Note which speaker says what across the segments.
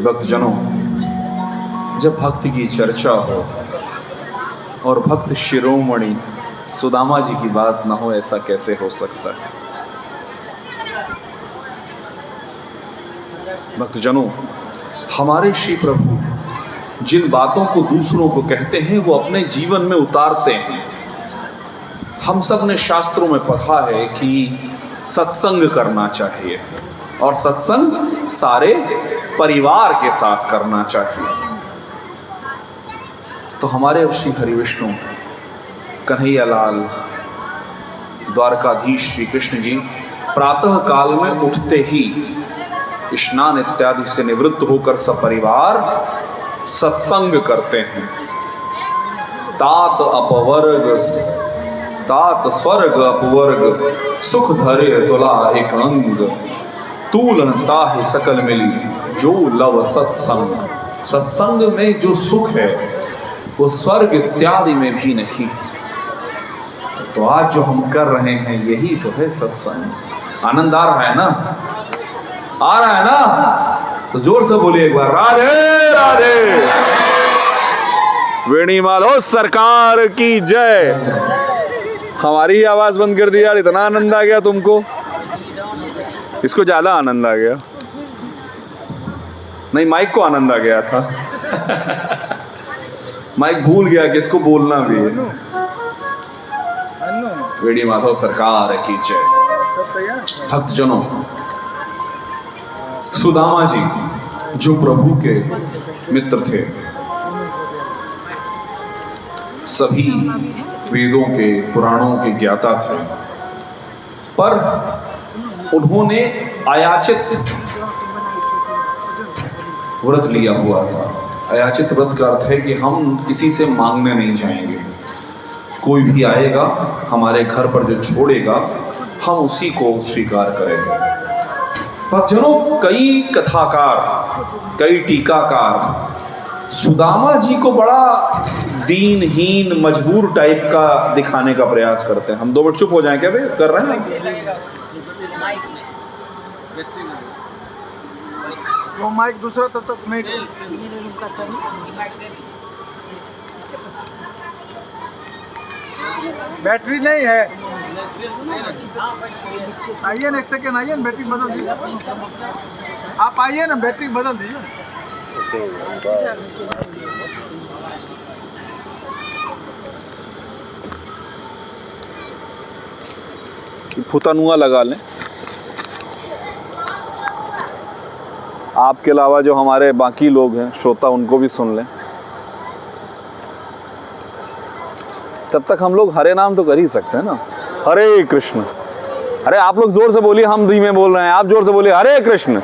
Speaker 1: भक्तजनों, जब भक्ति की चर्चा हो और भक्त शिरोमणि सुदामा जी की बात ना हो, ऐसा कैसे हो सकता है? भक्तजनों, हमारे श्री प्रभु जिन बातों को दूसरों को कहते हैं वो अपने जीवन में उतारते हैं। हम सब ने शास्त्रों में पढ़ा है कि सत्संग करना चाहिए और सत्संग सारे परिवार के साथ करना चाहिए। तो हमारे श्री हरि विष्णु कन्हैया लाल द्वारकाधीश श्री कृष्ण जी प्रातः काल में उठते ही स्नान इत्यादि से निवृत्त होकर सपरिवार सत्संग करते हैं। तात अपवर्ग तात स्वर्ग अपवर्ग सुख धरे तुला एक अंग तूलन ताहे सकल मिली जो लव सत्संग। सत्संग में जो सुख है वो स्वर्ग इत्यादि में भी नहीं। तो आज जो हम कर रहे हैं यही तो है सत्संग। आनंद आ रहा है ना? आ रहा है ना? तो जोर से बोलिए एक बार, राधे राधे। वेणी माधव सरकार की जय। हमारी ही आवाज बंद कर दी यार, इतना आनंद आ गया तुमको? इसको ज्यादा आनंद आ गया? नहीं, माइक को आनंद आ गया था। माइक भूल गया कि इसको बोलना भी है। वेणी माधव सरकार की जय। भक्तजनों, सुदामा जी जो प्रभु के मित्र थे, सभी वेदों के पुराणों के ज्ञाता थे, पर उन्होंने अयाचित व्रत लिया हुआ था। अयाचित व्रत का अर्थ है कि हम किसी से मांगने नहीं जाएंगे। कोई भी आएगा हमारे घर पर जो छोड़ेगा हम उसी को स्वीकार करेंगे। भक्तजनों, कई कथाकार, कई टीकाकार सुदामा जी को बड़ा दीनहीन मजबूर टाइप का दिखाने का प्रयास करते हैं। हम 2 मिनट चुप हो जाएं क्या? भाई कर रहे हैं
Speaker 2: वो माइक दूसरा तो मैं बैटरी नहीं है। आइए ना, एक सेकेंड आइए ना, बैटरी बदल दीजिए। आप आइए ना, बैटरी बदल दीजिए।
Speaker 1: फुतानुआ लगा लें। आपके अलावा जो हमारे बाकी लोग हैं श्रोता, उनको भी सुन लें। तब तक हम लोग हरे नाम तो कर ही सकते हैं ना। हरे कृष्ण। अरे आप लोग जोर से बोलिए, हम धीमे बोल रहे हैं। आप जोर से बोलिए, हरे कृष्ण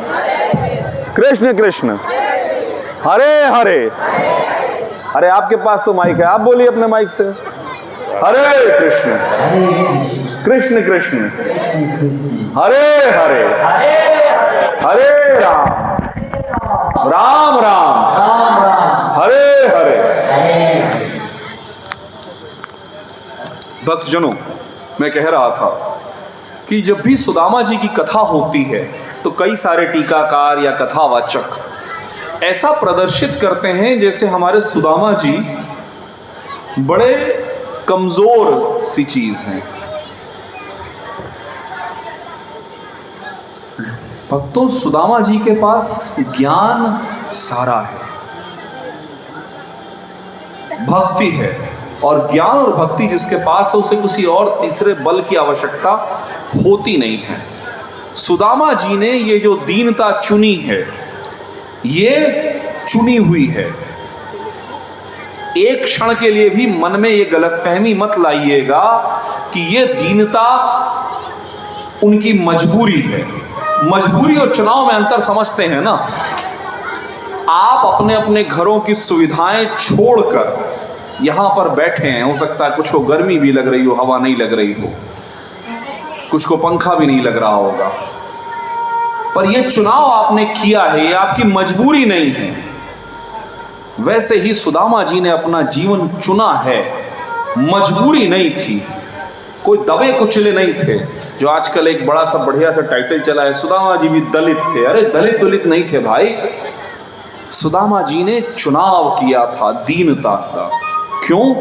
Speaker 1: कृष्ण कृष्ण हरे हरे। अरे आपके पास तो माइक है, आप बोलिए अपने माइक से, हरे कृष्ण कृष्ण कृष्ण हरे हरे हरे राम राम राम हरे हरे। भक्तजनों, मैं कह रहा था कि जब भी सुदामा जी की कथा होती है तो कई सारे टीकाकार या कथावाचक ऐसा प्रदर्शित करते हैं जैसे हमारे सुदामा जी बड़े कमजोर सी चीज हैं। भक्तों, सुदामा जी के पास ज्ञान सारा है, भक्ति है, और ज्ञान और भक्ति जिसके पास है उसे किसी और तीसरे बल की आवश्यकता होती नहीं है। सुदामा जी ने ये जो दीनता चुनी है, ये चुनी हुई है। एक क्षण के लिए भी मन में ये गलतफहमी मत लाइएगा कि ये दीनता उनकी मजबूरी है। मजबूरी और चुनाव में अंतर समझते हैं ना। आप अपने अपने घरों की सुविधाएं छोड़कर यहां पर बैठे हैं। हो सकता है कुछ को गर्मी भी लग रही हो, हवा नहीं लग रही हो, कुछ को पंखा भी नहीं लग रहा होगा, पर यह चुनाव आपने किया है, ये आपकी मजबूरी नहीं है। वैसे ही सुदामा जी ने अपना जीवन चुना है, मजबूरी नहीं थी, कोई दबे कुचले नहीं थे। जो आजकल एक बड़ा सा बढ़िया सा टाइटल चला है, सुदामा जी भी दलित थे। अरे दलित वलित नहीं थे भाई, सुदामा जी ने चुनाव किया था दीनता का। क्यों?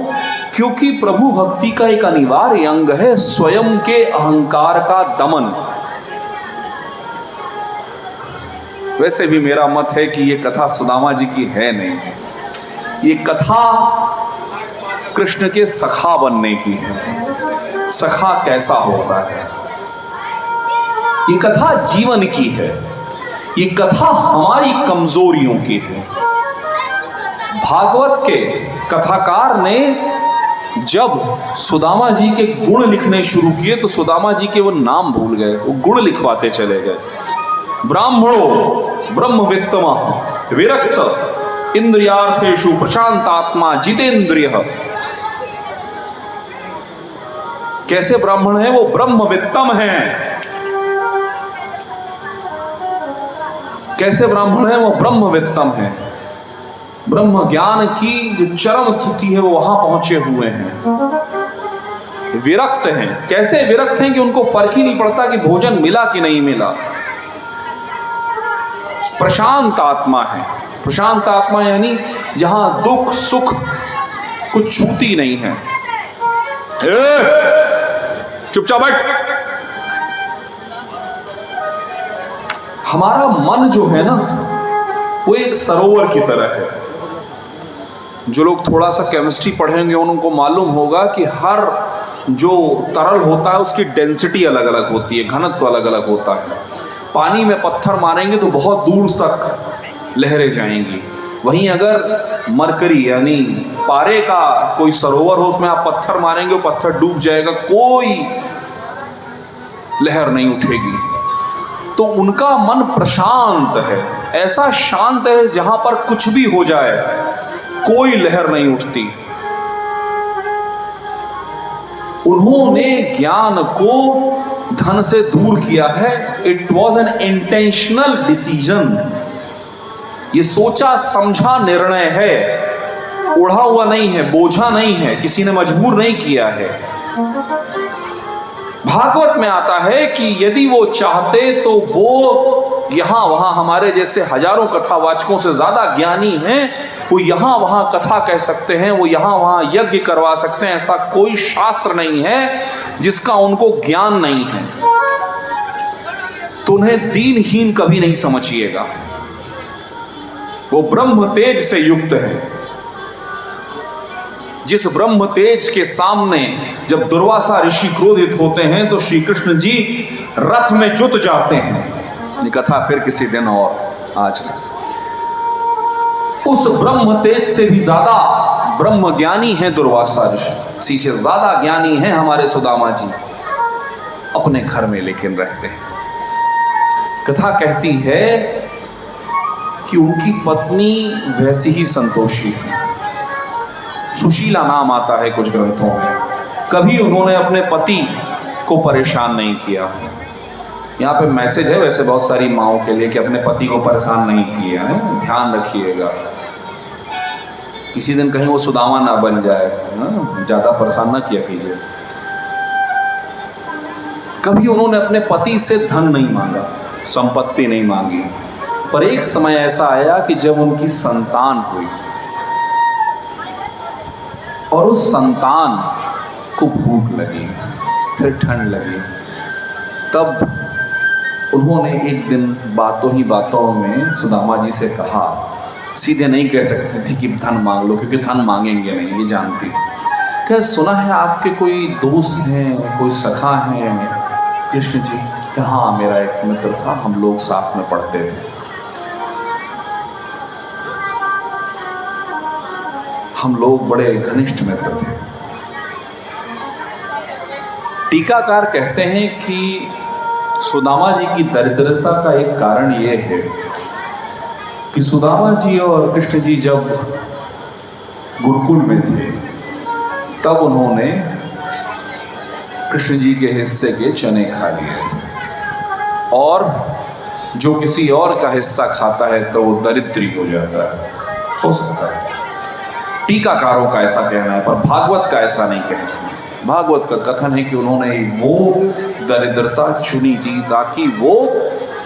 Speaker 1: क्योंकि प्रभु भक्ति का एक अनिवार्य अंग है स्वयं के अहंकार का दमन। वैसे भी मेरा मत है कि ये कथा सुदामा जी की है नहीं, ये कथा कृष्ण के सखा बनने की है। सखा कैसा होता है, ये कथा जीवन की है, ये कथा हमारी कमजोरियों की है। भागवत के कथाकार ने जब सुदामा जी के गुण लिखने शुरू किए तो सुदामा जी के वो नाम भूल गए, वो गुण लिखवाते चले गए। ब्राह्मणो ब्रह्मवित्तम विरक्त इंद्रियार्थेषु प्रशांतात्मा जितेंद्रिय। कैसे ब्राह्मण है? वो ब्रह्मवित्तम है। कैसे ब्राह्मण है? वो ब्रह्मवित्तम है। ब्रह्म ज्ञान की जो चरम स्थिति है वो वहां पहुंचे हुए हैं। विरक्त हैं। कैसे विरक्त हैं कि उनको फर्क ही नहीं पड़ता कि भोजन मिला कि नहीं मिला। प्रशांत आत्मा है। प्रशांत आत्मा यानी जहां दुख सुख कुछ छूती नहीं है। चुपचाप बैठ। हमारा मन जो है ना वो एक सरोवर की तरह है। जो लोग थोड़ा सा केमिस्ट्री पढ़ेंगे उनको मालूम होगा कि हर जो तरल होता है उसकी डेंसिटी अलग अलग होती है, घनत्व अलग अलग होता है। पानी में पत्थर मारेंगे तो बहुत दूर तक लहरें जाएंगी। वहीं अगर मरकरी यानी पारे का कोई सरोवर हो उसमें आप पत्थर मारेंगे वो पत्थर डूब जाएगा, कोई लहर नहीं उठेगी। तो उनका मन प्रशांत है, ऐसा शांत है जहां पर कुछ भी हो जाए कोई लहर नहीं उठती। उन्होंने ज्ञान को धन से दूर किया है। It was an intentional decision. ये सोचा समझा निर्णय है, उड़ा हुआ नहीं है, बोझा नहीं है, किसी ने मजबूर नहीं किया है। भागवत में आता है कि यदि वो चाहते तो वो यहां वहां हमारे जैसे हजारों कथावाचकों से ज्यादा ज्ञानी हैं, वो यहां वहां कथा कह सकते हैं, वो यहां वहां यज्ञ करवा सकते हैं। ऐसा कोई शास्त्र नहीं है जिसका उनको ज्ञान नहीं है। तो उन्हें दीनहीन कभी नहीं समझिएगा। वो ब्रह्म तेज से युक्त है। जिस ब्रह्म तेज के सामने जब दुर्वासा ऋषि क्रोधित होते हैं तो श्री कृष्ण जी रथ में जुट जाते हैं। ये कथा फिर किसी दिन और आज नहीं। उस ब्रह्म तेज से भी ज्यादा ब्रह्म ज्ञानी है दुर्वासा ऋषि से ज्यादा ज्ञानी है हमारे सुदामा जी। अपने घर में लेकिन रहते हैं। कथा कहती है कि उनकी पत्नी वैसी ही संतोषी है। सुशीला नाम आता है कुछ ग्रंथों में। कभी उन्होंने अपने पति को परेशान नहीं किया। यहाँ पे मैसेज है वैसे बहुत सारी माओं के लिए कि अपने पति को परेशान नहीं किया है, ध्यान रखिएगा। किसी दिन कहीं वो सुदामा ना बन जाए, ज्यादा परेशान ना किया कीजिए। कभी उन्होंने अपने पति से धन नहीं मांगा, संपत्ति नहीं मांगी। पर एक समय ऐसा आया कि जब उनकी संतान हुई और उस संतान को भूख लगी, फिर ठंड लगी, तब उन्होंने एक दिन बातों ही बातों में सुदामा जी से कहा, सीधे नहीं कह सकती थी कि धन मांग लो क्योंकि धन मांगेंगे नहीं, ये जानती थी। क्या सुना है आपके कोई दोस्त हैं, कोई सखा हैं कृष्ण जी? हाँ, मेरा एक मित्र था, हम लोग साथ में पढ़ते थे। हम लोग बड़े घनिष्ठ मित्र थे। टीकाकार कहते हैं कि सुदामा जी की दरिद्रता का एक कारण यह है कि सुदामा जी और कृष्ण जी जब गुरुकुल में थे तब उन्होंने कृष्ण जी के हिस्से के चने खा लिए थे, और जो किसी और का हिस्सा खाता है तो वो दरिद्री हो जाता है। हो सकता है, टीकाकारों का ऐसा कहना है, पर भागवत का ऐसा नहीं कहना। भागवत का कथन है कि उन्होंने वो दरिद्रता चुनी थी ताकि वो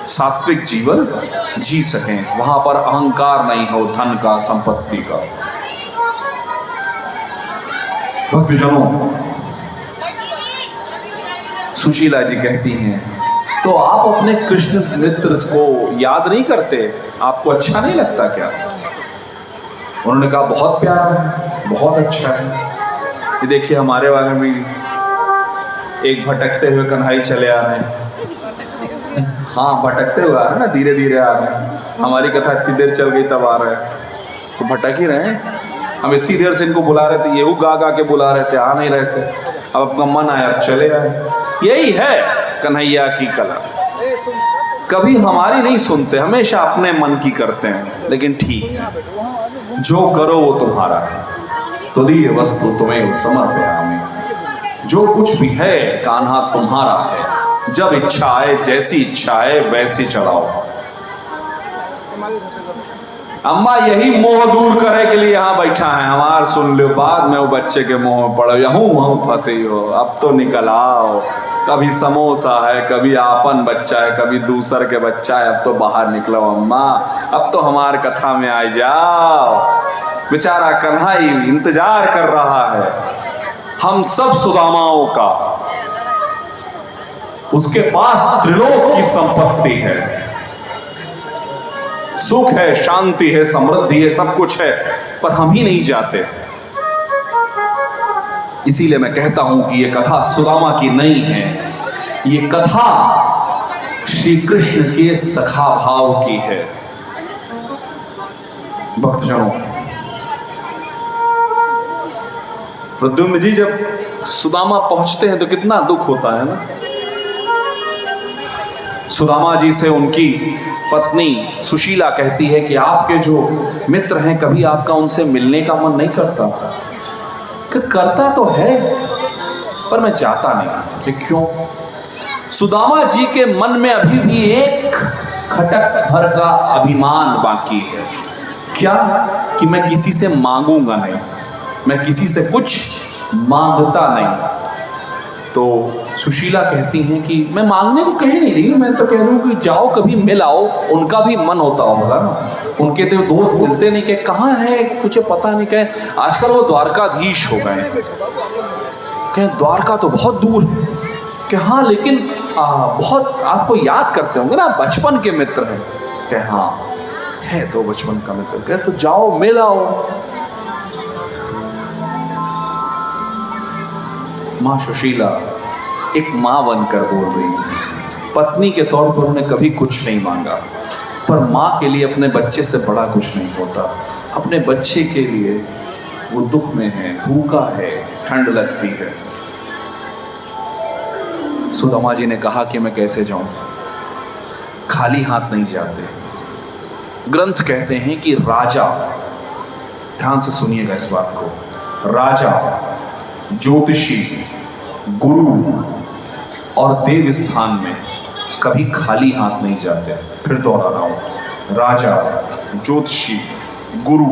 Speaker 1: सात्विक जीवन जी सकें, वहां पर अहंकार नहीं हो धन का, संपत्ति का। भक्तजनों, सुशीला जी कहती हैं, तो आप अपने कृष्ण मित्र को याद नहीं करते? आपको अच्छा नहीं लगता क्या? उन्होंने कहा बहुत प्यारा है, बहुत अच्छा है। ये देखिए हमारे वहां भी एक भटकते हुए कन्हई चले आ रहे हैं। हाँ, भटकते हुए आ रहे हैं ना, धीरे धीरे आ रहे हैं। हमारी कथा इतनी देर चल गई तब आ रहे हैं, तो भटक ही रहे हैं। हम इतनी देर से इनको बुला रहे थे, ये वो गा गा के बुला रहे थे, आ नहीं रहे थे। अब अपना मन आया, अब चले आए। यही है कन्हैया की कला। कभी हमारी नहीं सुनते, हमेशा अपने मन की करते हैं। लेकिन ठीक है, जो करो वो तुम्हारा है। तदीय वस्तु तुम्हें समर्पयामि। जो कुछ भी है कान्हा तुम्हारा है। जब इच्छा आए, जैसी इच्छा आए वैसी चलाओ। अम्मा यही मोह दूर करे के लिए यहाँ बैठा है। हमार सुन लो, बाद में वो बच्चे के मोह में पड़ो, यहूं वहूं फंसे हो। अब तो निकल आओ। कभी समोसा है, कभी आपन बच्चा है, कभी दूसर के बच्चा है। अब तो बाहर निकलो अम्मा, अब तो हमार कथा में आ जाओ। बेचारा कन्हई इंतजार कर रहा है हम सब सुदामाओं का। उसके पास त्रिलोक की संपत्ति है, सुख है, शांति है, समृद्धि है, सब कुछ है, पर हम ही नहीं जाते। इसीलिए मैं कहता हूं कि यह कथा सुदामा की नहीं है, ये कथा श्री कृष्ण के सखा भाव की है। भक्तजनों, प्रद्युम्न जी जब सुदामा पहुंचते हैं तो कितना दुख होता है ना। सुदामा जी से उनकी पत्नी सुशीला कहती है कि आपके जो मित्र हैं, कभी आपका उनसे मिलने का मन नहीं करता? करता तो है, पर मैं जाता नहीं। कि क्यों? सुदामा जी के मन में अभी भी एक खटक भर का अभिमान बाकी है। क्या? कि मैं किसी से मांगूंगा नहीं, मैं किसी से कुछ मांगता नहीं। तो सुशीला कहती हैं कि मैं मांगने को कह नहीं रही हूँ, मैं तो कह रही हूँ कि जाओ कभी मिल आओ। उनका भी मन होता होगा ना, उनके तो दोस्त मिलते नहीं, कि कहाँ है मुझे पता नहीं। कहे आजकल वो द्वारकाधीश हो गए, कहे द्वारका तो बहुत दूर है। कि हाँ, लेकिन बहुत आपको याद करते होंगे ना, बचपन के मित्र हैं। कहे हाँ है तो बचपन का मित्र। कहे तो जाओ मिल आओ। माँ सुशीला एक माँ बनकर बोल रही है। पत्नी के तौर पर उन्हें कभी कुछ नहीं मांगा, पर माँ के लिए अपने बच्चे से बड़ा कुछ नहीं होता। अपने बच्चे के लिए वो दुख में है, भूखा है, ठंड लगती है। सुदामा जी ने कहा कि मैं कैसे जाऊं? खाली हाथ नहीं जाते। ग्रंथ कहते हैं कि राजा, ध्यान से सुनिएगा इस बात को, राजा, ज्योतिषी, गुरु और देव स्थान में कभी खाली हाथ नहीं जाते। फिर दोहरा रहा हूं, राजा, ज्योतिषी, गुरु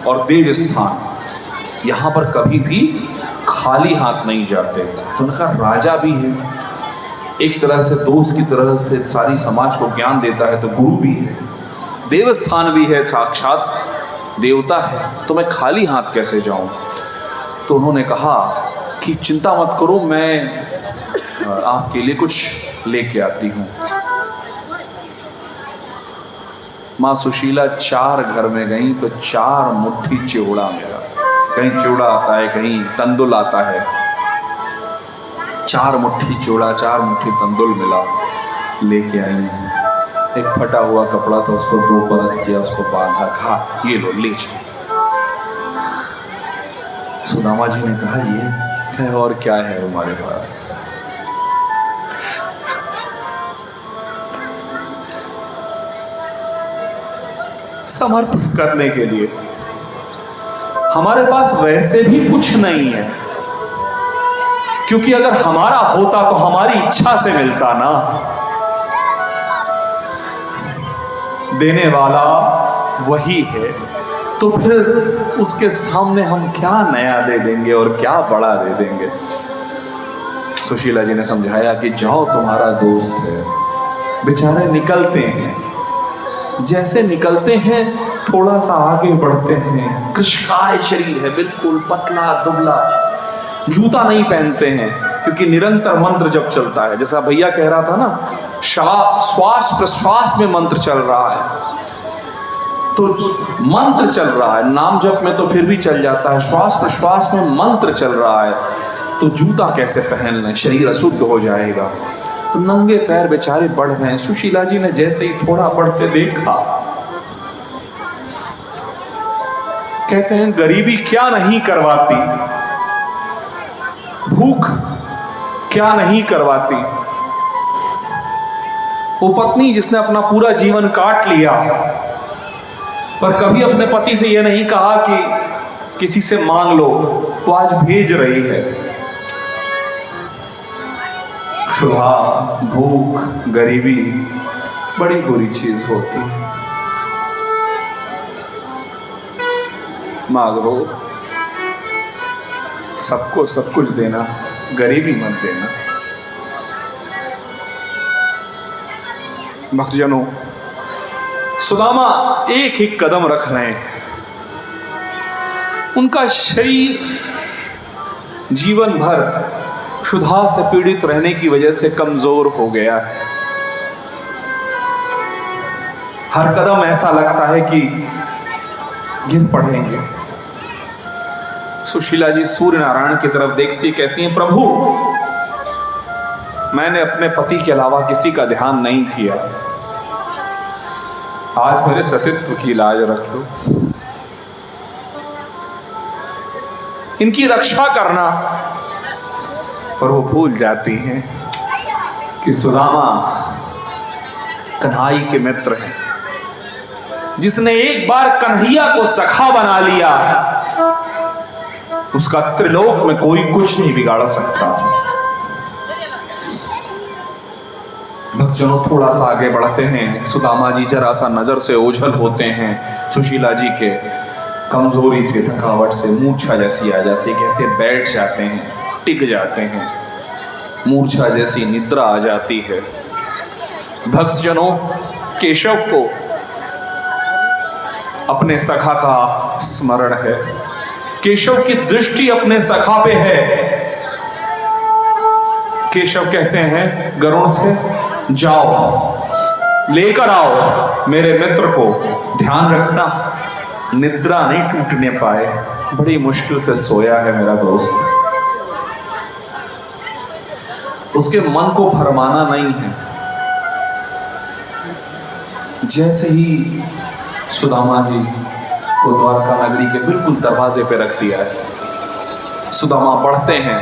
Speaker 1: और देव स्थान, यहां पर कभी भी खाली हाथ नहीं जाते। तो उनका राजा भी है, एक तरह से दोस्त की तरह से सारी समाज को ज्ञान देता है, तो गुरु भी है, देव स्थान भी है, साक्षात देवता है। तो मैं खाली हाथ कैसे जाऊं? तो उन्होंने कहा कि चिंता मत करो, मैं आपके लिए कुछ लेके आती हूँ। माँ सुशीला 4 घर में गई तो 4 मुट्ठी चिवड़ा मिला। कहीं चिवड़ा आता है, कहीं तंदुल आता है। 4 मुट्ठी चिवड़ा, 4 मुट्ठी तंदुल मिला, लेके आई। एक फटा हुआ कपड़ा था, उसको 2 परत किया, उसको बांधा, खा, ये लो ले चलो। सुदामा जी ने कहा ये है, और क्या है हमारे पास? समर्पण करने के लिए हमारे पास वैसे भी कुछ नहीं है, क्योंकि अगर हमारा होता तो हमारी इच्छा से मिलता ना। देने वाला वही है, तो फिर उसके सामने हम क्या नया दे देंगे और क्या बड़ा दे देंगे? सुशीला जी ने समझाया कि जाओ, तुम्हारा दोस्त है, बेचारे निकलते हैं, जैसे निकलते हैं थोड़ा सा आगे बढ़ते हैं, कृशकाय शरीर है, बिल्कुल पतला दुबला, जूता नहीं पहनते हैं क्योंकि निरंतर मंत्र जब चलता है। जैसा भैया कह रहा था ना, श्वास प्रश्वास में मंत्र चल रहा है, तो मंत्र चल रहा है, नाम जप में तो फिर भी चल जाता है, श्वास प्रश्वास में मंत्र चल रहा है, तो जूता कैसे पहन लें, शरीर अशुद्ध हो जाएगा। तो नंगे पैर बेचारे बढ़ रहे हैं। सुशीला जी ने जैसे ही थोड़ा बढ़ते देखा, कहते हैं गरीबी क्या नहीं करवाती, भूख क्या नहीं करवाती। वो पत्नी जिसने अपना पूरा जीवन काट लिया, पर कभी अपने पति से यह नहीं कहा कि किसी से मांग लो, वो आज भेज रही है। क्षुधा, भूख, गरीबी बड़ी बुरी चीज होती है। मांगो, सबको सब कुछ देना, गरीबी मत देना। भक्तजनों, सुदामा एक ही कदम रख रहे हैं। उनका शरीर जीवन भर क्षुधा से पीड़ित रहने की वजह से कमजोर हो गया है। हर कदम ऐसा लगता है कि गिर पड़ेंगे। सुशीला जी सूर्य नारायण की तरफ देखती, कहती हैं, प्रभु मैंने अपने पति के अलावा किसी का ध्यान नहीं किया, आज मेरे सतीत्व की लाज रख लो। इनकी रक्षा करना, पर वो भूल जाती हैं कि सुदामा कन्हई के मित्र हैं। जिसने एक बार कन्हैया को सखा बना लिया, उसका त्रिलोक में कोई कुछ नहीं बिगाड़ सकता। भक्तजनों, थोड़ा सा आगे बढ़ते हैं। सुदामा जी जरा सा नजर से ओझल होते हैं। सुशीला जी के कमजोरी से, थकावट से मूर्छा जैसी आ जाती है। कहते बैठ जाते हैं, टिक जाते हैं, मूर्छा जैसी निद्रा आ जाती है। भक्तजनों, केशव को अपने सखा का स्मरण है। केशव की दृष्टि अपने सखा पे है। केशव कहते हैं गरुड़ से, जाओ लेकर आओ मेरे मित्र को, ध्यान रखना निद्रा नहीं टूटने पाए, बड़ी मुश्किल से सोया है मेरा दोस्त। उसके मन को भरमाना नहीं है। जैसे ही सुदामा जी को द्वारका नगरी के बिल्कुल दरवाजे पे रख दिया है, सुदामा बढ़ते हैं,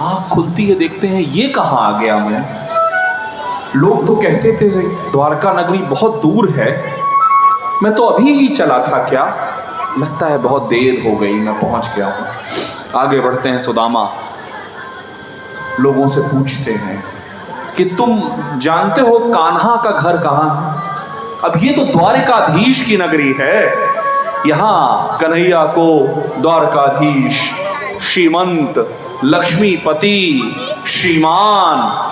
Speaker 1: आंख खुलती है, देखते हैं ये कहां आ गया मैं। लोग तो कहते थे द्वारका नगरी बहुत दूर है, मैं तो अभी ही चला था, क्या लगता है बहुत देर हो गई, मैं पहुंच गया हूं। आगे बढ़ते हैं सुदामा, लोगों से पूछते हैं कि तुम जानते हो कान्हा का घर कहाँ है? अब ये तो द्वारकाधीश की नगरी है, यहाँ कन्हैया को द्वारकाधीश, श्रीमंत, लक्ष्मीपति, श्रीमान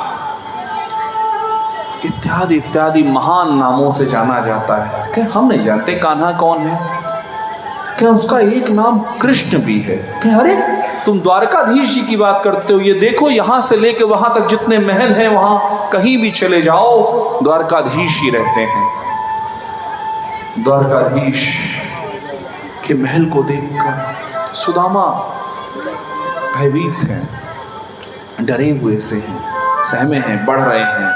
Speaker 1: इत्यादि इत्यादि महान नामों से जाना जाता है। क्या हम नहीं जानते कान्हा कौन है? क्या उसका एक नाम कृष्ण भी है? क्या अरे तुम द्वारकाधीश जी की बात करते हो, ये देखो यहां से लेके वहां तक जितने महल हैं, वहां कहीं भी चले जाओ द्वारकाधीश ही रहते हैं। द्वारकाधीश के महल को देखकर सुदामा भयभीत हैं, डरे हुए से हैं, सहमे हैं, बढ़ रहे हैं।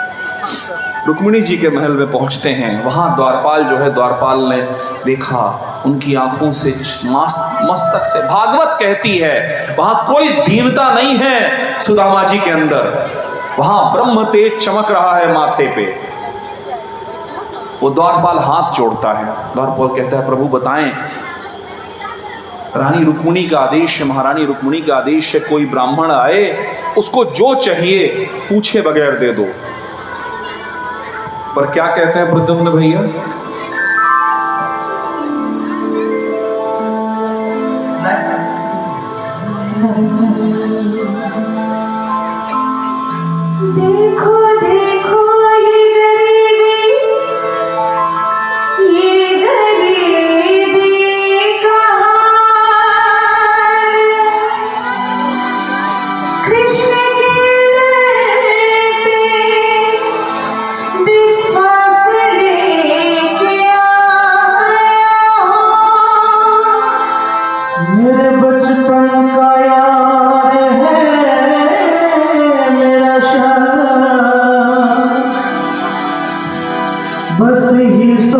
Speaker 1: रुक्मिणी जी के महल में पहुंचते हैं। वहां द्वारपाल जो है, द्वारपाल ने देखा, उनकी आंखों से मस्तक से, भागवत कहती है वहां कोई दीनता नहीं है सुदामा जी के अंदर, वहां ब्रह्म तेज चमक रहा है माथे पे। वो द्वारपाल हाथ जोड़ता है। द्वारपाल कहता है प्रभु बताएं, रानी रुक्मिणी का आदेश है, महारानी रुक्मिणी का आदेश है, कोई ब्राह्मण आए उसको जो चाहिए पूछे बगैर दे दो। पर क्या कहते हैं प्रद्युम्न भैया?
Speaker 3: देखो देखो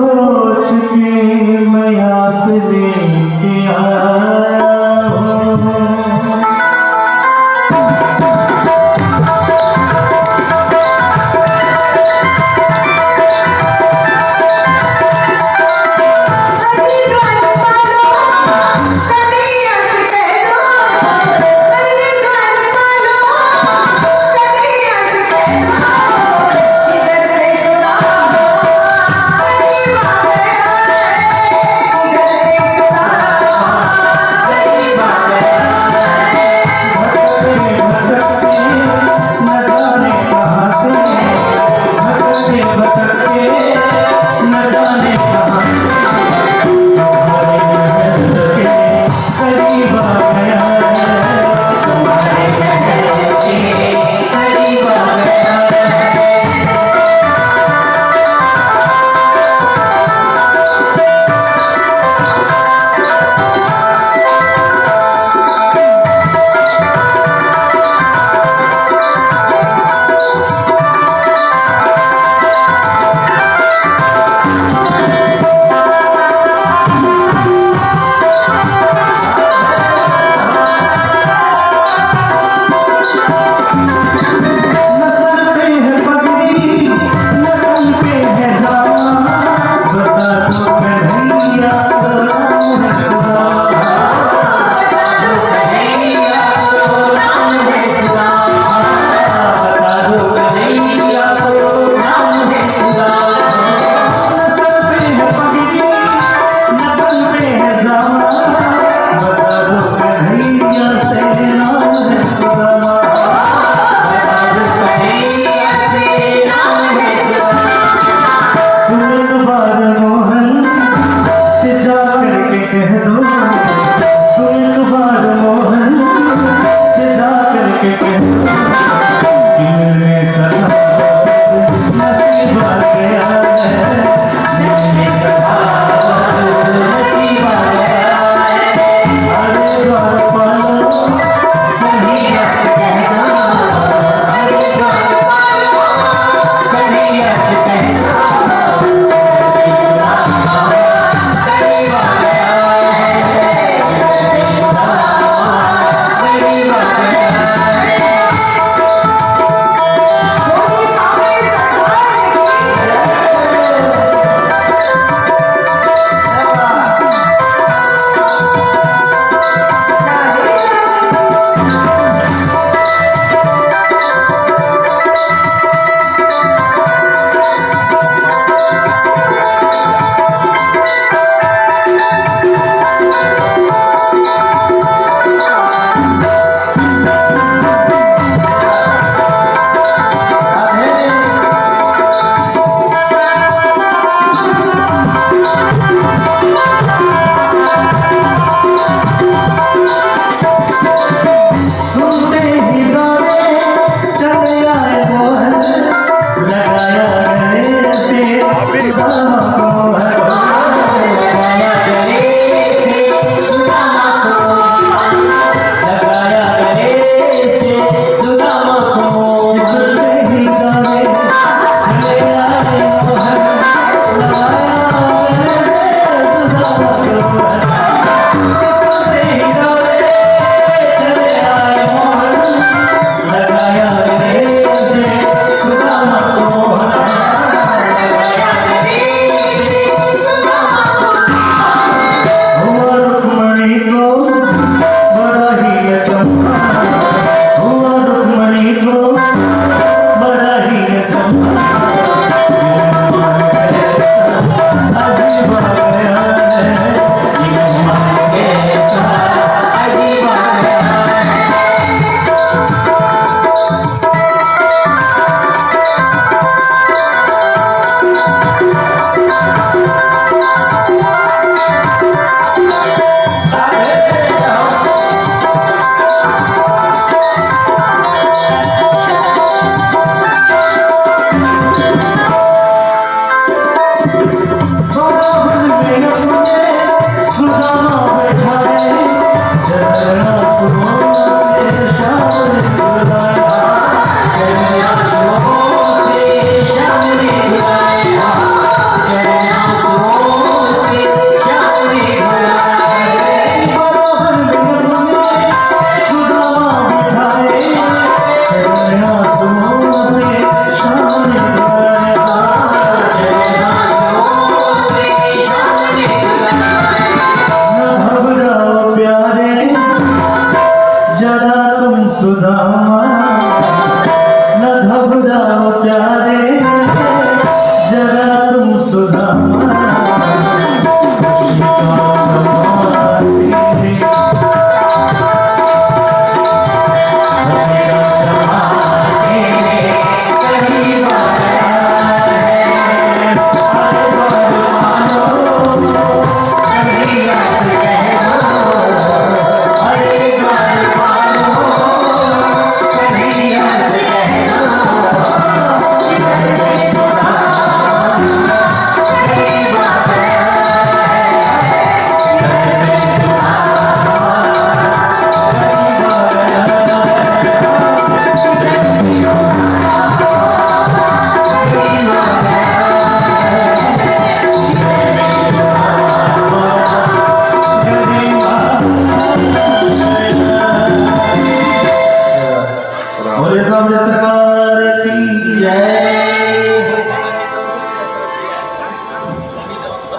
Speaker 3: सोच के मैं आस लेके आया हूँ।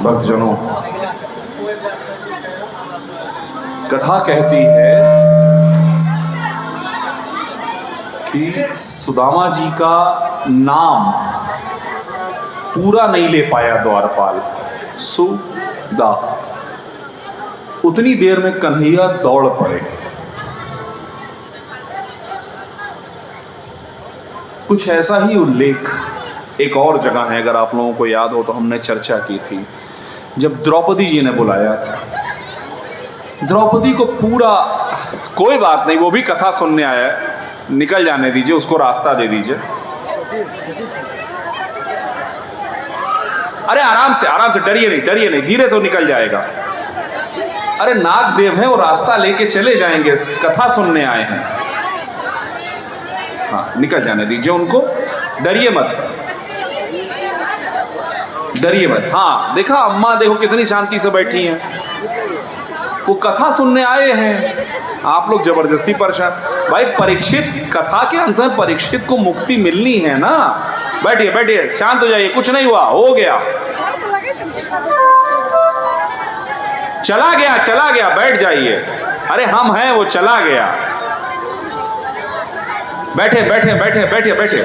Speaker 1: भक्तजनों, कथा कहती है कि सुदामा जी का नाम पूरा नहीं ले पाया द्वारपाल। सुदा, उतनी देर में कन्हैया दौड़ पड़े। कुछ ऐसा ही उल्लेख एक और जगह है, अगर आप लोगों को याद हो तो हमने चर्चा की थी, जब द्रौपदी जी ने बुलाया था द्रौपदी को पूरा। कोई बात नहीं, वो भी कथा सुनने आया है, निकल जाने दीजिए, उसको रास्ता दे दीजिए। अरे आराम से, आराम से, डरिए नहीं, डरिए नहीं, धीरे से वो निकल जाएगा। अरे नागदेव है, वो रास्ता लेके चले जाएंगे, कथा सुनने आए हैं। हाँ, निकल जाने दीजिए उनको, डरिए मत, डरिए मत। हाँ, देखा अम्मा, देखो कितनी शांति से बैठी हैं, वो कथा सुनने आए हैं, आप लोग जबरदस्ती परेशान। भाई परीक्षित, कथा के अंत में परीक्षित को मुक्ति मिलनी है ना। बैठिए बैठिए, शांत हो जाइए, कुछ नहीं हुआ, हो गया, चला गया, चला गया, बैठ जाइए। अरे हम हैं, वो चला गया। बैठे बैठे बैठे बैठे बैठे।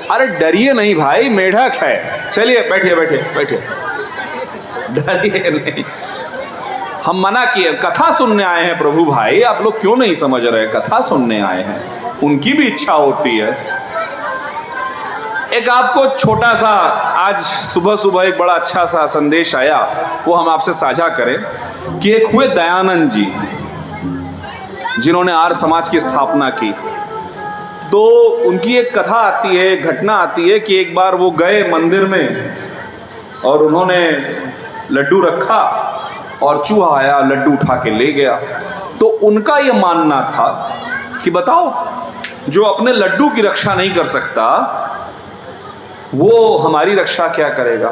Speaker 1: अरे डरिए नहीं भाई, मेढक है, चलिए बैठिए बैठिए बैठिए, डरिए नहीं। हम मना किए, कथा सुनने आए हैं प्रभु भाई, आप लोग क्यों नहीं समझ रहे? कथा सुनने आए हैं, उनकी भी इच्छा होती है। एक आपको छोटा सा, आज सुबह सुबह एक बड़ा अच्छा सा संदेश आया, वो हम आपसे साझा करें कि एक हुए दयानंद जी, जिन्होंने आर्य समाज की स्थापना की। तो उनकी एक कथा आती है, एक घटना आती है कि एक बार वो गए मंदिर में और उन्होंने लड्डू रखा और चूहा आया, लड्डू उठा के ले गया। तो उनका ये मानना था कि बताओ, जो अपने लड्डू की रक्षा नहीं कर सकता वो हमारी रक्षा क्या करेगा।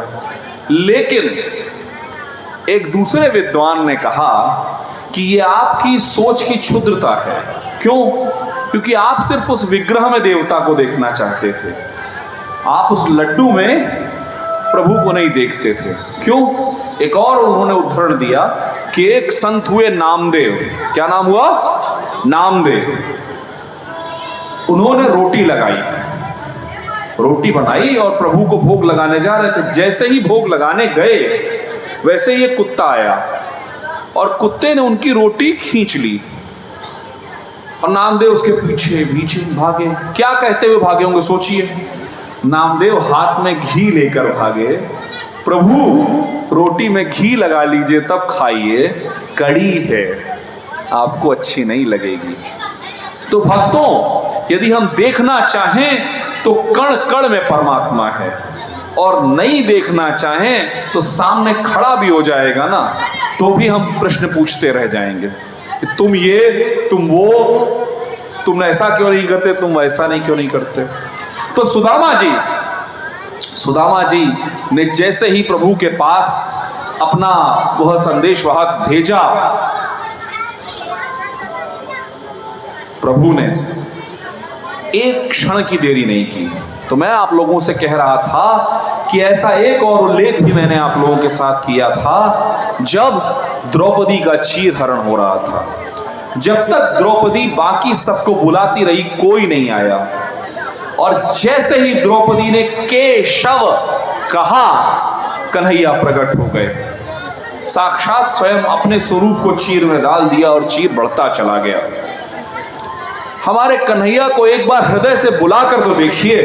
Speaker 1: लेकिन एक दूसरे विद्वान ने कहा कि ये आपकी सोच की क्षुद्रता है। क्यों? क्योंकि आप सिर्फ उस विग्रह में देवता को देखना चाहते थे, आप उस लड्डू में प्रभु को नहीं देखते थे। क्यों? एक और उन्होंने उदाहरण दिया कि एक संत हुए नामदेव। क्या नाम हुआ? नामदेव। उन्होंने रोटी लगाई, रोटी बनाई और प्रभु को भोग लगाने जा रहे थे। जैसे ही भोग लगाने गए, वैसे ही एक कुत्ता आया और कुत्ते ने उनकी रोटी खींच ली और नामदेव उसके पीछे पीछे भागे। क्या कहते हुए भागे होंगे सोचिए। नामदेव हाथ में घी लेकर भागे, प्रभु रोटी में घी लगा लीजिए तब खाइए, कड़ी है, आपको अच्छी नहीं लगेगी। तो भक्तों, यदि हम देखना चाहें तो कण कण में परमात्मा है, और नहीं देखना चाहें तो सामने खड़ा भी हो जाएगा ना, तो भी हम प्रश्न पूछते रह जाएंगे, तुम ये, तुम वो, तुम ऐसा क्यों नहीं करते, तुम वैसा नहीं क्यों नहीं करते। तो सुदामा जी ने जैसे ही प्रभु के पास अपना वह संदेश वाहक भेजा, प्रभु ने एक क्षण की देरी नहीं की। तो मैं आप लोगों से कह रहा था कि ऐसा एक और उल्लेख भी मैंने आप लोगों के साथ किया था, जब द्रौपदी का चीरहरण हो रहा था। जब तक द्रौपदी बाकी सबको बुलाती रही, कोई नहीं आया, और जैसे ही द्रौपदी ने केशव कहा, कन्हैया प्रकट हो गए। साक्षात स्वयं अपने स्वरूप को चीर में डाल दिया और चीर बढ़ता चला गया। हमारे कन्हैया को एक बार हृदय से बुला कर तो देखिए।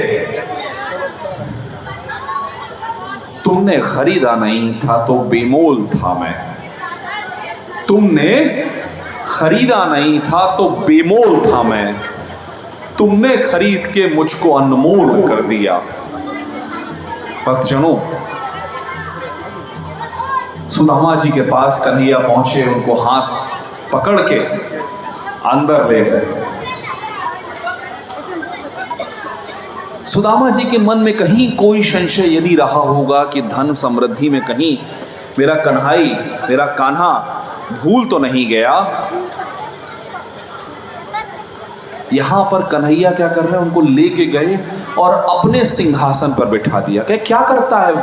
Speaker 1: तुमने खरीदा नहीं था तो बेमोल था मैं, तुमने खरीदा नहीं था तो बेमोल था मैं, तुमने खरीद के मुझको अनमोल कर दिया। भक्तजनों, सुदामा जी के पास कन्हैया पहुंचे, उनको हाथ पकड़ के अंदर ले गए। सुदामा जी के मन में कहीं कोई संशय यदि रहा होगा कि धन समृद्धि में कहीं मेरा कन्हाई, मेरा कान्हा भूल तो नहीं गया, यहां पर कन्हैया क्या कर रहे हैं, उनको लेके गए और अपने सिंहासन पर बिठा दिया। क्या करता है?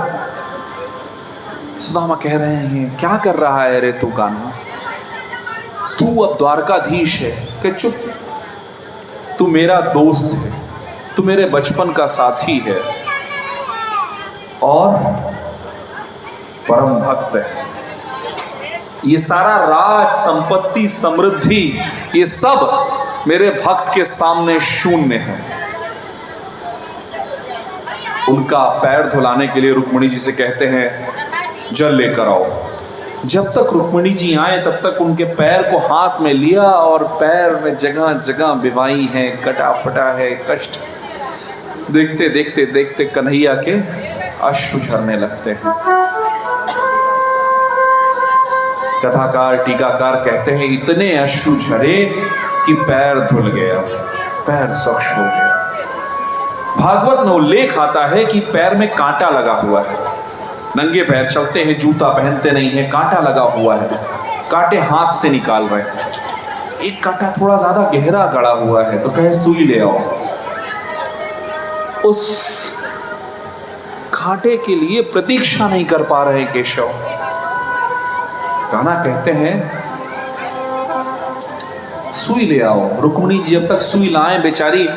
Speaker 1: सुदामा कह रहे हैं क्या कर रहा है रे तू कान्हा, तू अब द्वारकाधीश है। कि चुप, तू मेरा दोस्त है, तू मेरे बचपन का साथी है और परम भक्त है। ये सारा राज, संपत्ति, समृद्धि, ये सब मेरे भक्त के सामने शून्य है। उनका पैर धुलाने के लिए रुक्मिणी जी से कहते हैं जल लेकर आओ। जब तक रुक्मिणी जी आए तब तक उनके पैर को हाथ में लिया और पैर में जगह जगह बिवाई है, कटा फटा है, कष्ट। देखते देखते देखते कन्हैया के अश्रु झरने लगते हैं। कथाकार टीकाकार कहते हैं इतने अश्रु झरे कि पैर धुल गया, पैर स्वच्छ हो गया। भागवत में उल्लेख आता है कि पैर में कांटा लगा हुआ है, नंगे पैर चलते हैं, जूता पहनते नहीं है, कांटा लगा हुआ है, कांटे हाथ से निकाल रहे हैं। एक कांटा थोड़ा ज्यादा गहरा गड़ा हुआ है तो कहे सुई ले आओ। उस कांटे के लिए प्रतीक्षा नहीं कर पा रहे केशव। कान्हा कहते हैं सुई ले आओ। रुक्मिणी जी जब तक सुई लाएं, बेचारी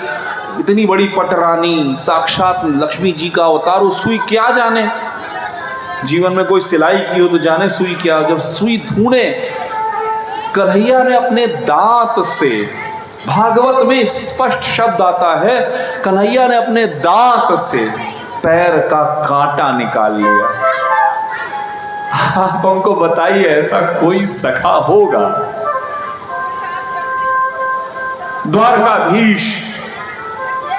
Speaker 1: इतनी बड़ी पटरानी, साक्षात लक्ष्मी जी का अवतार, वो सुई क्या जाने। जीवन में कोई सिलाई की हो तो जाने सुई क्या। जब सुई ढूंढे, कन्हैया ने अपने दांत से, भागवत में स्पष्ट शब्द आता है, कन्हैया ने अपने दांत से पैर का कांटा निकाल लिया। आप हमको बताइए ऐसा कोई सखा होगा? द्वारकाधीश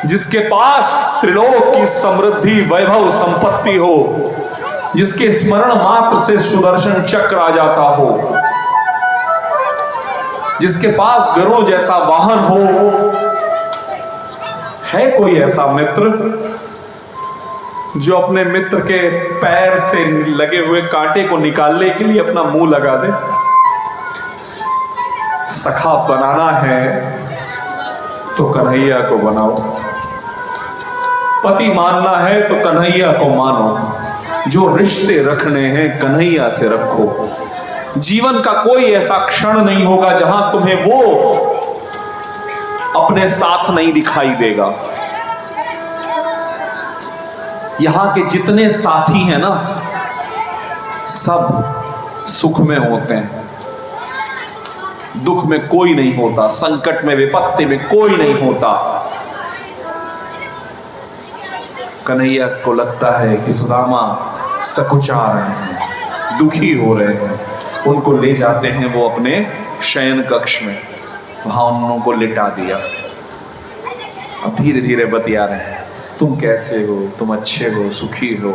Speaker 1: जिसके पास त्रिलोक की समृद्धि, वैभव, संपत्ति हो, जिसके स्मरण मात्र से सुदर्शन चक्र आ जाता हो, जिसके पास गरुड़ जैसा वाहन हो, है कोई ऐसा मित्र जो अपने मित्र के पैर से लगे हुए कांटे को निकालने के लिए अपना मुंह लगा दे? सखा बनाना है तो कन्हैया को बनाओ, पति मानना है तो कन्हैया को मानो, जो रिश्ते रखने हैं कन्हैया से रखो। जीवन का कोई ऐसा क्षण नहीं होगा जहां तुम्हें वो अपने साथ नहीं दिखाई देगा। यहां के जितने साथी हैं ना, सब सुख में होते हैं, दुख में कोई नहीं होता, संकट में, विपत्ति में कोई नहीं होता। कन्हैया को लगता है कि सुदामा सकुचा रहे हैं, दुखी हो रहे हैं, उनको ले जाते हैं वो अपने शयन कक्ष में, वहां उनको लिटा दिया। अब धीरे धीरे बतिया रहे हैं, तुम कैसे हो, तुम अच्छे हो, सुखी हो,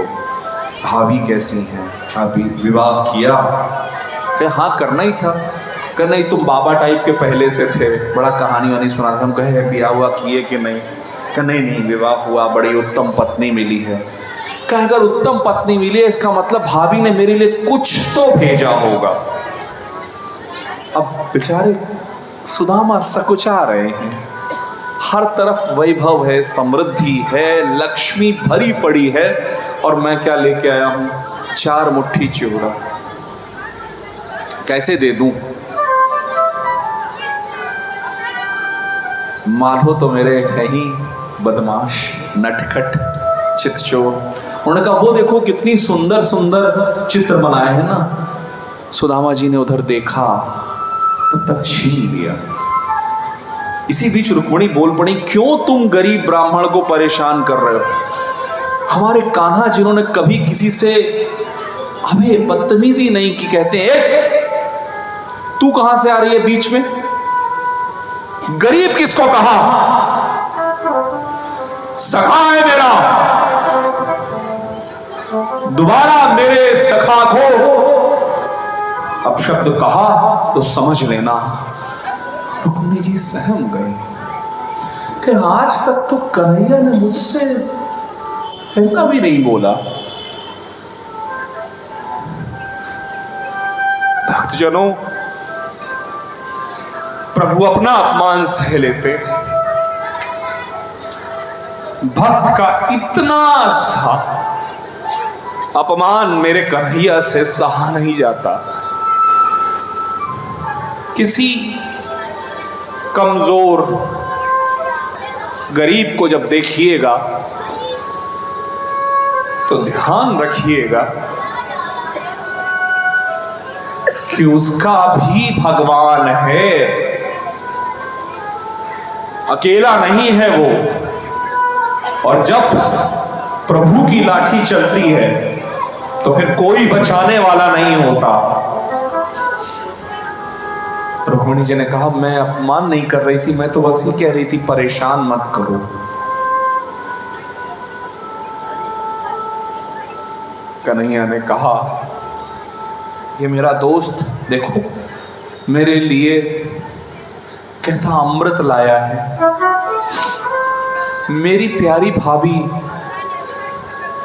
Speaker 1: भाभी कैसी हैं, भाभी विवाह किया? कहे हाँ करना ही था। कहे नहीं, तुम बाबा टाइप के पहले से थे, बड़ा कहानी वानी सुना था। हम कहे ब्याह हुआ किए कि नहीं? कहे नहीं नहीं विवाह हुआ, बड़ी उत्तम पत्नी मिली है। कहे अगर उत्तम पत्नी मिली है इसका मतलब भाभी ने मेरे लिए कुछ तो भेजा होगा। अब बेचारे सुदामा सकुचा रहे हैं, हर तरफ वैभव है, समृद्धि है, लक्ष्मी भरी पड़ी है, और मैं क्या लेके आया हूं? 4 मुट्ठी चिवड़ा। कैसे दे दूं? माधो तो मेरे है ही बदमाश, नटखट, चितचोर। उन्होंने कहा वो देखो कितनी सुंदर सुंदर चित्र बनाए हैं ना। सुदामा जी ने उधर देखा, तब तक छीन लिया। इसी बीच रुक्मिणी बोल पड़ी, क्यों तुम गरीब ब्राह्मण को परेशान कर रहे हो? हमारे कान्हा जिन्होंने कभी किसी से हमें बदतमीजी नहीं की, कहते हैं तू कहां से आ रही है बीच में? गरीब किसको कहा? सखा है मेरा, दोबारा मेरे सखा को अब शब्द कहा तो समझ लेना। रुक्मिणी जी सहम गए कि आज तक तो कन्हैया ने मुझसे ऐसा भी नहीं बोला। भक्तजनों, प्रभु अपना अपमान सह लेते, भक्त का इतना सा अपमान मेरे कन्हैया से सहा नहीं जाता। किसी कमजोर गरीब को जब देखिएगा तो ध्यान रखिएगा कि उसका भी भगवान है, अकेला नहीं है वो। और जब प्रभु की लाठी चलती है तो फिर कोई बचाने वाला नहीं होता। रुक्मिणी जी ने कहा, मैं अपमान नहीं कर रही थी, मैं तो बस ये कह रही थी परेशान मत करो। कन्हैया ने कहा, ये मेरा दोस्त देखो मेरे लिए कैसा अमृत लाया है। मेरी प्यारी भाभी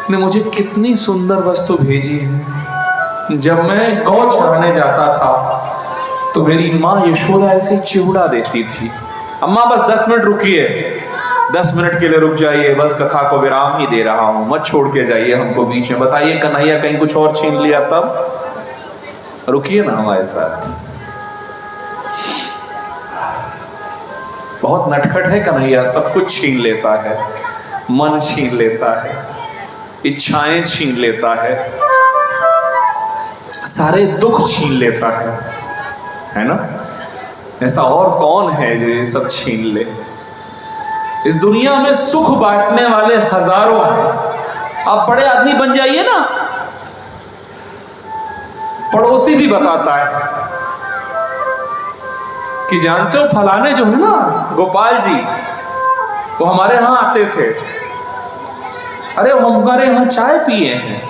Speaker 1: ने मुझे कितनी सुंदर वस्तु भेजी है। जब मैं गौ चराने जाता था तो मेरी माँ यशोदा ऐसे चिवड़ा देती थी, अम्मा बस 10 मिनट रुकिए, 10 मिनट के लिए रुक जाइए, बस कथा को विराम ही दे रहा हूं, मत छोड़ के जाइए हमको बीच में। बताइए कन्हैया कहीं कुछ और छीन लिया तब? रुकिए ना हमारे साथ। बहुत नटखट है कन्हैया, सब कुछ छीन लेता है, मन छीन लेता है, इच्छाएं छीन लेता है, सारे दुख छीन लेता है ना? ऐसा और कौन है जो ये सब छीन ले? इस दुनिया में सुख बांटने वाले हजारों हैं। आप बड़े आदमी बन जाइए ना, पड़ोसी भी बताता है कि जानते हो फलाने जो है ना गोपाल जी, वो हमारे यहां आते थे, अरे वो हमारे यहां चाय पिए हैं।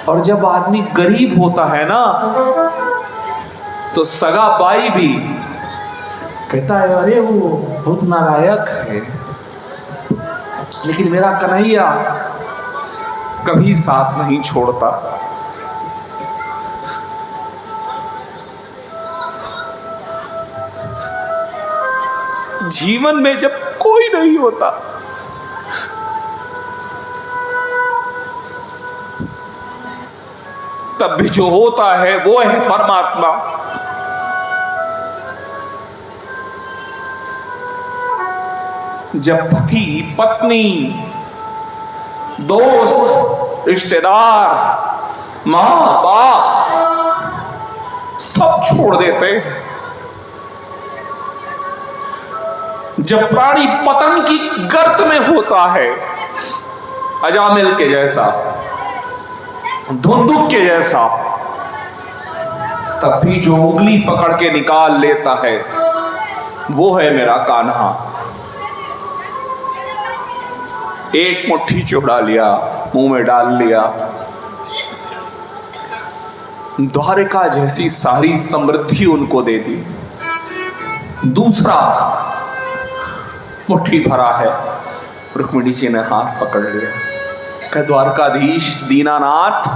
Speaker 1: और जब आदमी गरीब होता है ना तो सगा बाई भी कहता है अरे वो बहुत नालायक है। लेकिन मेरा कन्हैया कभी साथ नहीं छोड़ता। जीवन में जब कोई नहीं होता तब भी जो होता है वो है परमात्मा। जब पति पत्नी दोस्त रिश्तेदार मां बाप सब छोड़ देते, जब प्राणी पतन की गर्त में होता है, अजामिल के जैसा, धुंधुक के जैसा, तब भी जो उंगली पकड़ के निकाल लेता है वो है मेरा कान्हा। एक मुट्ठी चिवड़ा लिया, मुंह में डाल लिया, द्वारिका जैसी सारी समृद्धि उनको दे दी। दूसरा मुट्ठी भरा है, रुक्मिणी जी ने हाथ पकड़ लिया, कह द्वारकाधीश दीनानाथ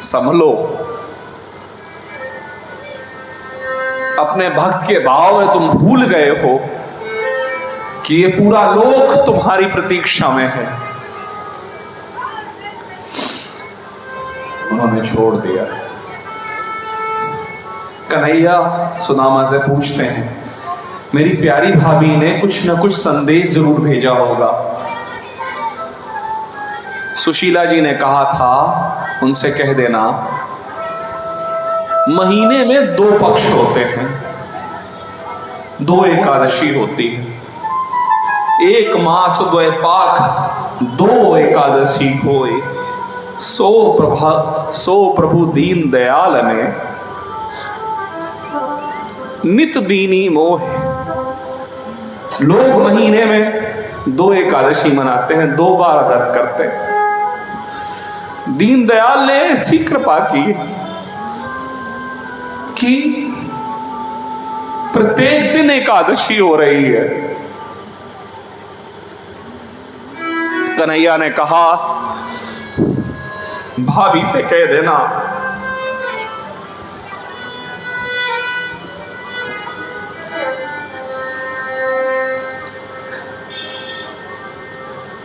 Speaker 1: संभलो, अपने भक्त के भाव में तुम भूल गए हो कि ये पूरा लोक तुम्हारी प्रतीक्षा में है। उन्होंने छोड़ दिया। कन्हैया सुदामा से पूछते हैं, मेरी प्यारी भाभी ने कुछ न कुछ संदेश जरूर भेजा होगा। सुशीला जी ने कहा था उनसे कह देना, महीने में 2 पक्ष होते हैं, 2 एकादशी होती है, 1 मास द्वैपाक 2 एकादशी होए, सो प्रभु दीन दयाल ने नित दीनी मोह। लोग महीने में 2 एकादशी मनाते हैं, 2 बार व्रत करते हैं। दीनदयाल ने ऐसी कृपा की कि प्रत्येक दिन एकादशी हो रही है। कन्हैया ने कहा, भाभी से कह देना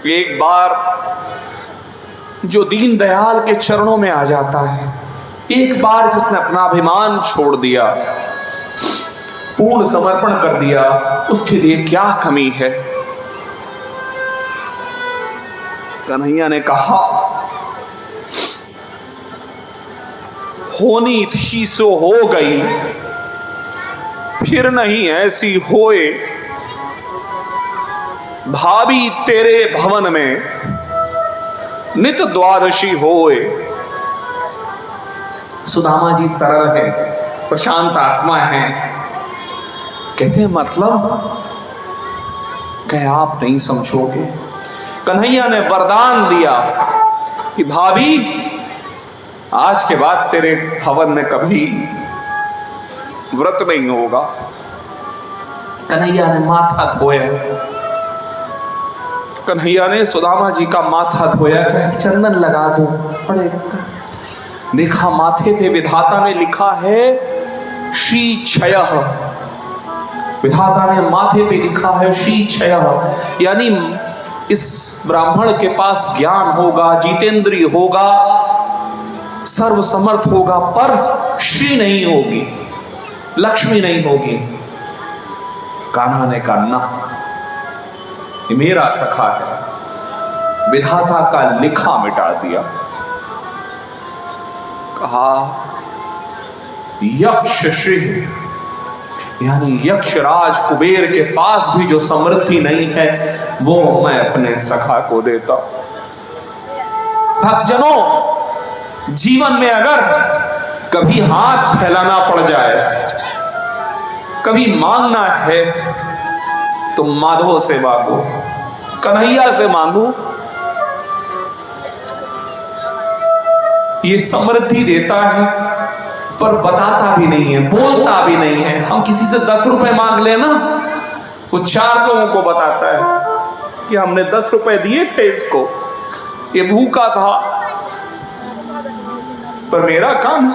Speaker 1: एक बार जो दीनदयाल के चरणों में आ जाता है, एक बार जिसने अपना अभिमान छोड़ दिया, पूर्ण समर्पण कर दिया, उसके लिए क्या कमी है। कन्हैया ने कहा, होनी थी सो हो गई, फिर नहीं ऐसी होए, भाभी तेरे भवन में नित द्वादशी होए। सुदामा जी सरल है, प्रशांत आत्मा है, कहते हैं मतलब कहे आप नहीं समझोगे। कन्हैया ने वरदान दिया कि भाभी आज के बाद तेरे भवन में कभी व्रत नहीं होगा। कन्हैया ने माथा धोया, कन्हैया ने सुदामा जी का माथा धोया, कहा चंदन लगा दो। अरे देखा माथे पे विधाता ने लिखा है श्री क्षयः, विधाता ने माथे पे लिखा है श्री क्षयः, यानी इस ब्राह्मण के पास ज्ञान होगा, जितेंद्रिय होगा, सर्वसमर्थ होगा, पर श्री नहीं होगी, लक्ष्मी नहीं होगी। कान्हा ने कहा ना, ये मेरा सखा है, विधाता का लिखा मिटा दिया। कहा यक्ष श्री, यानी यक्षराज कुबेर के पास भी जो समृद्धि नहीं है वो मैं अपने सखा को देता। भक्तजनों, जीवन में अगर कभी हाथ फैलाना पड़ जाए, कभी मांगना है तो माधव से मांगो, कन्हैया से मांगो, ये समृद्धि देता है पर बताता भी नहीं है, बोलता भी नहीं है। हम किसी से 10 रुपए मांग लेना, वो 4 लोगों को बताता है कि हमने 10 रुपए दिए थे इसको, ये भूखा था, पर मेरा काम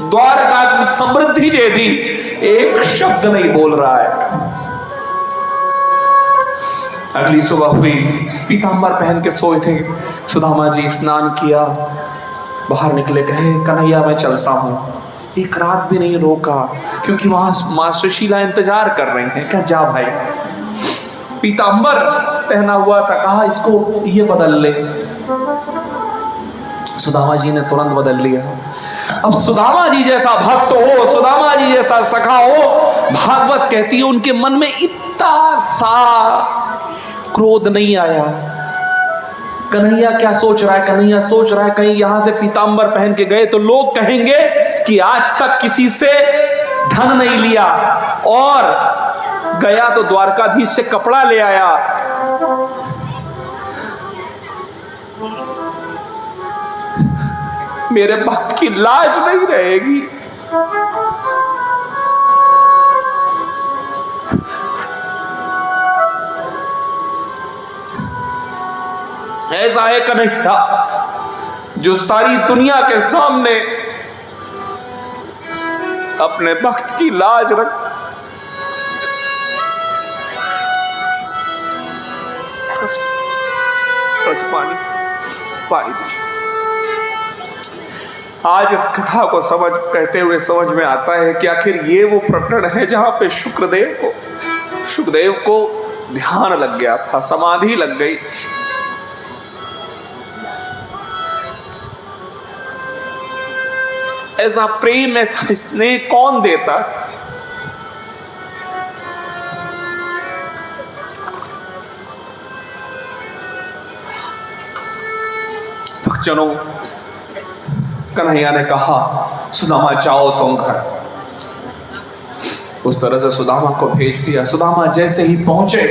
Speaker 1: द्वारका की समृद्धि दे दी, एक शब्द नहीं बोल रहा है। अगली सुबह हुई, पीतांबर पहन के सोए थे, सुदामा जी स्नान किया, बाहर निकले, कहे कन्हैया मैं चलता हूं। एक रात भी नहीं रोका, क्योंकि वहां मां सुशीला इंतजार कर रही हैं। क्या जा भाई, पीतांबर पहना हुआ था, कहा इसको ये बदल ले। सुदामा जी ने तुरंत बदल लिया। अब सुदामा जी जैसा भक्त हो, सुदामा जी जैसा सखा हो, भागवत कहती है उनके मन में इतना सा क्रोध नहीं आया। कन्हैया क्या सोच रहा है? कन्हैया सोच रहा है कहीं यहां से पीतांबर पहन के गए तो लोग कहेंगे कि आज तक किसी से धन नहीं लिया, और गया तो द्वारकाधीश से कपड़ा ले आया। मेरे भक्त की लाज नहीं रहेगी। ऐसा है कन्हैया जो सारी दुनिया के सामने अपने भक्त की लाज रख। पानी पानी दीजिए। आज इस कथा को कहते हुए समझ में आता है कि आखिर ये वो प्रकरण है जहां पे शुक्रदेव को ध्यान लग गया था, समाधि लग गई। ऐसा प्रेम, ऐसा स्नेह कौन देता? भक्तजनों, कन्हैया ने कहा सुदामा जाओ तुम घर। उस तरह से सुदामा को भेज दिया। सुदामा जैसे ही पहुंचे,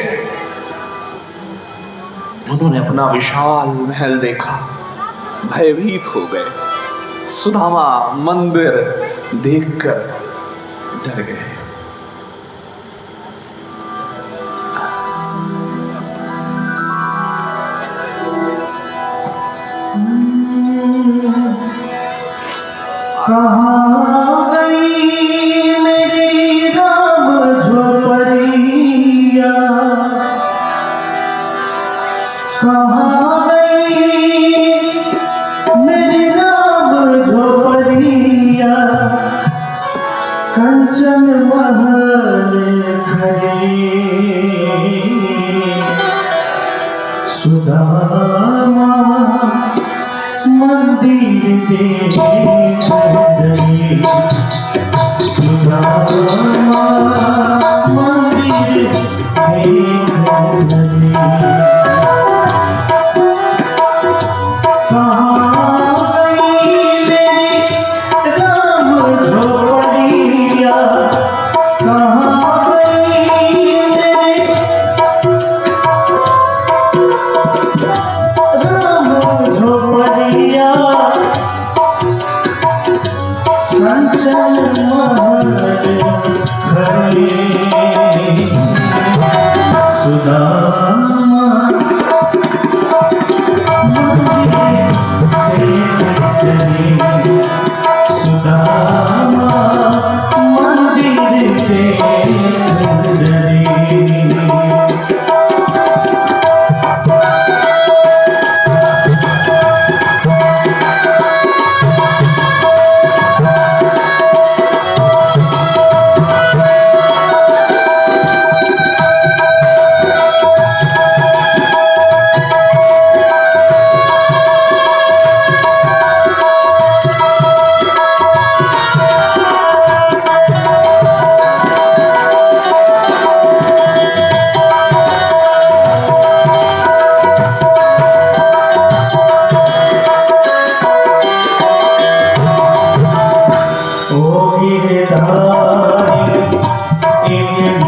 Speaker 1: उन्होंने अपना विशाल महल देखा, भयभीत हो गए। सुदामा मंदिर देखकर डर गए।
Speaker 3: कहाँ गई मेरी राम झोपड़िया, कहाँ गई मेरी राम झोपड़िया, कंचन महल खड़े, सुदामा मंदिर देख रही, सुदामा मंदिर देख रही। कहाँ गई मेरी राम झोपड़िया, कहाँ गई मेरी राम झोपड़िया, कंचन महल खड़े, सुदामा मंदिर देख रही, सुदामा मंदिर देख रही।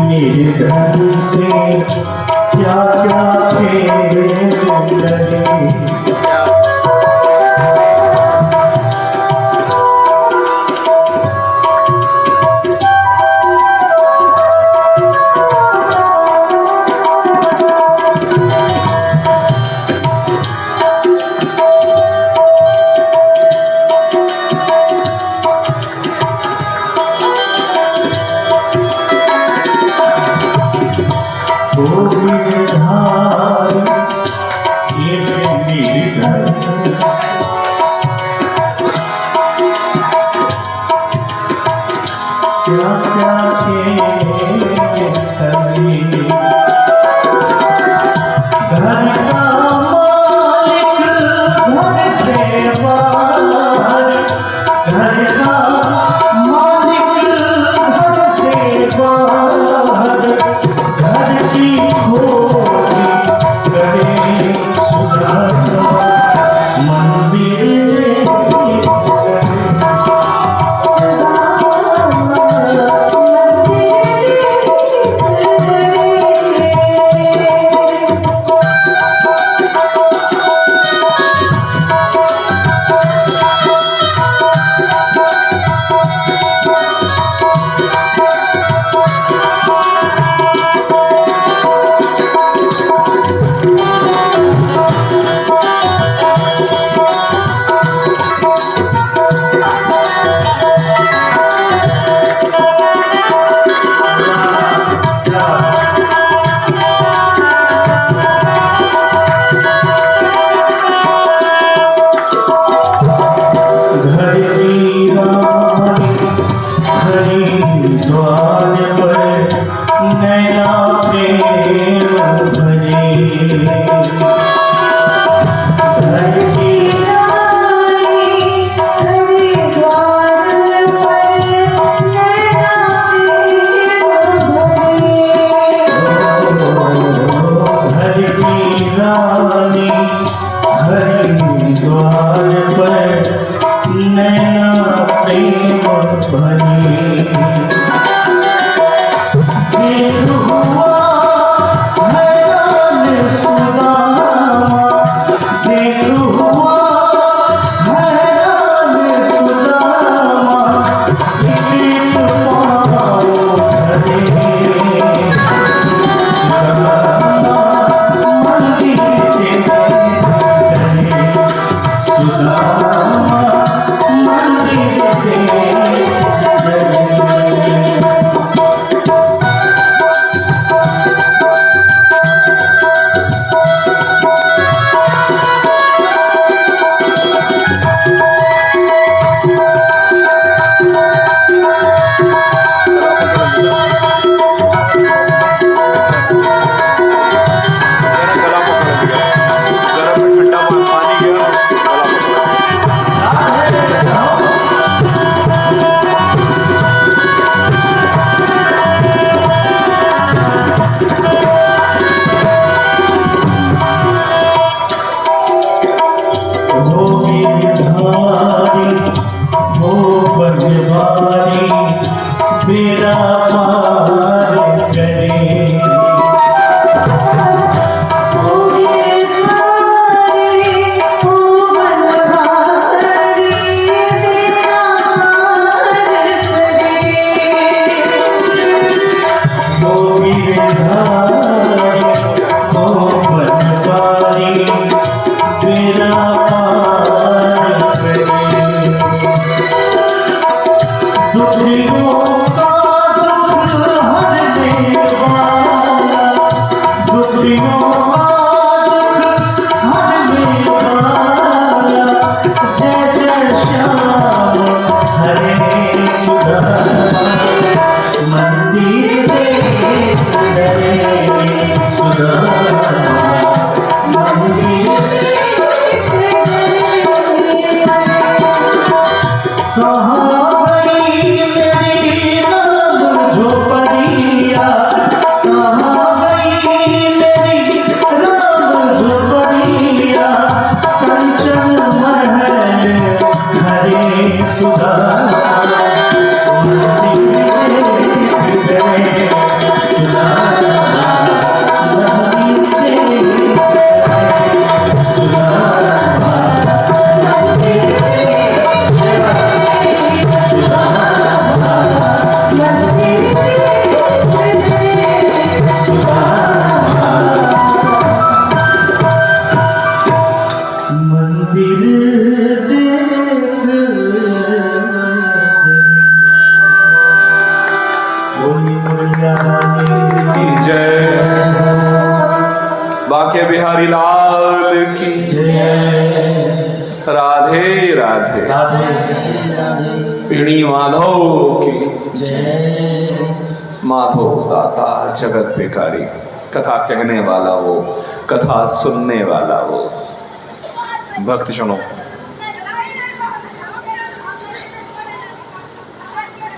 Speaker 3: निर्धन से क्या क्या खेल लगे, क्या क्या खेल लगे, घर का मालिक घर से बाहर, घर का मालिक घर से बाहर, घर की खोज करे, सुदामा मंदिर
Speaker 1: बांके बिहारी लाल की राधे राधे पीणी माधव की माधव दाता जगत भिखारी। कथा कहने वाला वो, कथा सुनने वाला वो। भक्तजनों,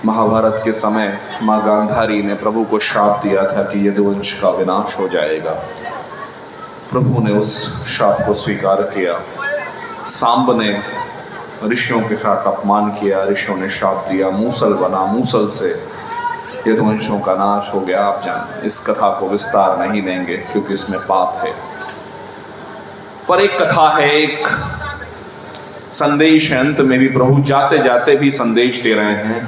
Speaker 1: महाभारत के समय मां गांधारी ने प्रभु को श्राप दिया था कि यदुवंश का विनाश हो जाएगा। प्रभु ने उस श्राप को स्वीकार किया। सांब ने ऋषियों के साथ अपमान किया, ऋषियों ने श्राप दिया, मूसल बना, मूसल से यदुवंशों का नाश हो गया। आप जान, इस कथा को विस्तार नहीं देंगे क्योंकि इसमें पाप है। पर एक कथा है, एक संदेश है। अंत में भी प्रभु जाते जाते भी संदेश दे रहे हैं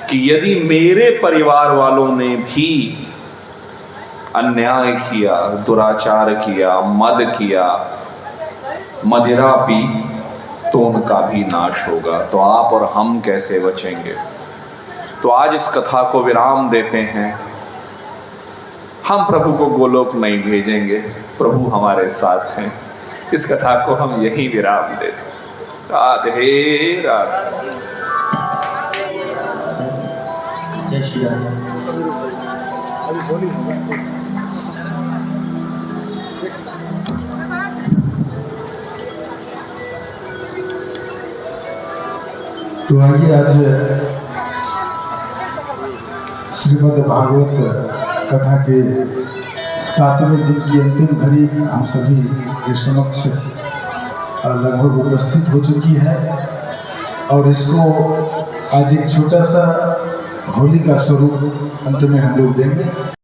Speaker 1: कि यदि मेरे परिवार वालों ने भी अन्याय किया, दुराचार किया, मद किया, मदिरा पी, तो उनका भी नाश होगा। तो आप और हम कैसे बचेंगे? तो आज इस कथा को विराम देते हैं। हम प्रभु को गोलोक नहीं भेजेंगे, प्रभु हमारे साथ हैं। इस कथा को हम यही विराम देते। राधे राधे।
Speaker 3: जय श्री राम।
Speaker 4: तो आइए आज श्रीमद् भागवत कथा के 7वें दिन की अंतिम घड़ी हम सभी के समक्ष लगभग उपस्थित हो चुकी है और इसको आज एक छोटा सा होली का स्वरूप अंत में हम लोग देंगे।